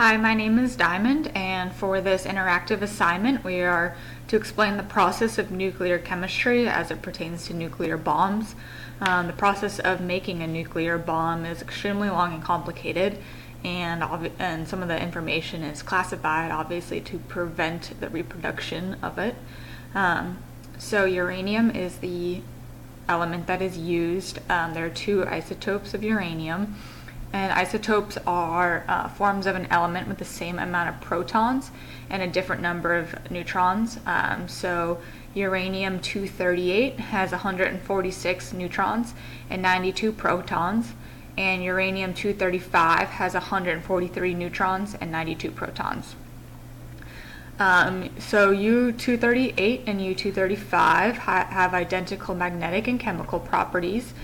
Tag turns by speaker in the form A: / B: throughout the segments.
A: Hi, my name is Diamond, and for this interactive assignment, we are to explain the process of nuclear chemistry as it pertains to nuclear bombs. The process of making a nuclear bomb is extremely long and complicated, and some of the information is classified, obviously, to prevent the reproduction of it. So uranium is the element that is used. There are two isotopes of uranium. And isotopes are forms of an element with the same amount of protons and a different number of neutrons. So uranium-238 has 146 neutrons and 92 protons, and uranium-235 has 143 neutrons and 92 protons. So U-238 and U-235 have identical magnetic and chemical properties.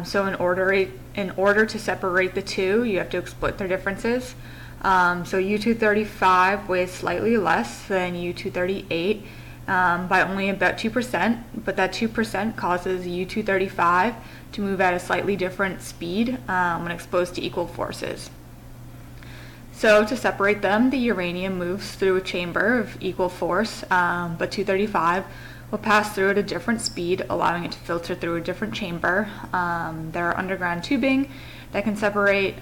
A: So in order to separate the two, you have to exploit their differences. So U-235 weighs slightly less than U-238 by only about 2%, but that 2% causes U-235 to move at a slightly different speed when exposed to equal forces. So to separate them, the uranium moves through a chamber of equal force, but 235 will pass through at a different speed, allowing it to filter through a different chamber. There are underground tubing that can separate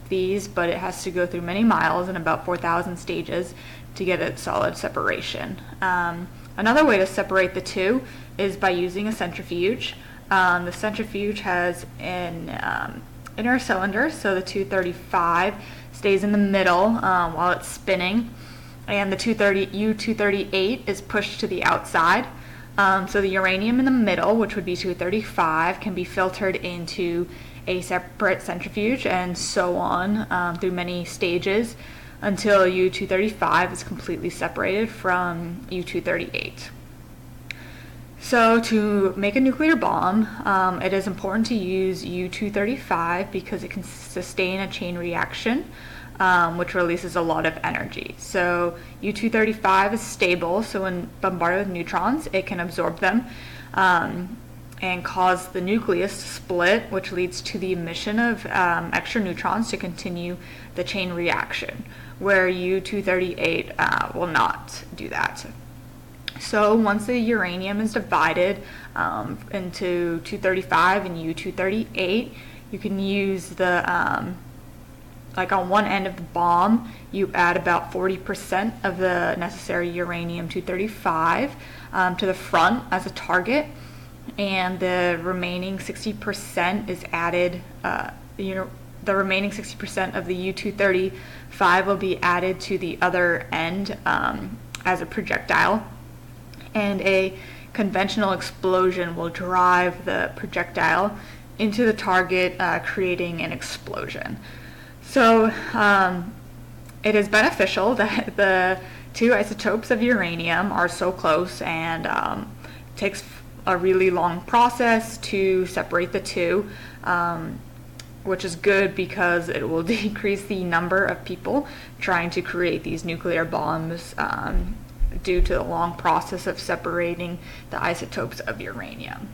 A: these, but it has to go through many miles and about 4,000 stages to get a solid separation. Another way to separate the two is by using a centrifuge. The centrifuge has an inner cylinder, so the 235 stays in the middle while it's spinning, and the U-238 is pushed to the outside. So the uranium in the middle, which would be 235, can be filtered into a separate centrifuge, and so on through many stages until U-235 is completely separated from U-238. So to make a nuclear bomb, it is important to use U-235 because it can sustain a chain reaction, which releases a lot of energy. So U-235 is stable, so when bombarded with neutrons, it can absorb them and cause the nucleus to split, which leads to the emission of extra neutrons to continue the chain reaction, where U-238 will not do that. So once the uranium is divided into 235 and U-238, you can use the like on one end of the bomb, you add about 40% of the necessary uranium-235 to the front as a target, and the remaining 60% is added. The remaining 60% of the U-235 will be added to the other end as a projectile, and a conventional explosion will drive the projectile into the target, creating an explosion. So it is beneficial that the two isotopes of uranium are so close, and it takes a really long process to separate the two, which is good because it will decrease the number of people trying to create these nuclear bombs due to the long process of separating the isotopes of uranium.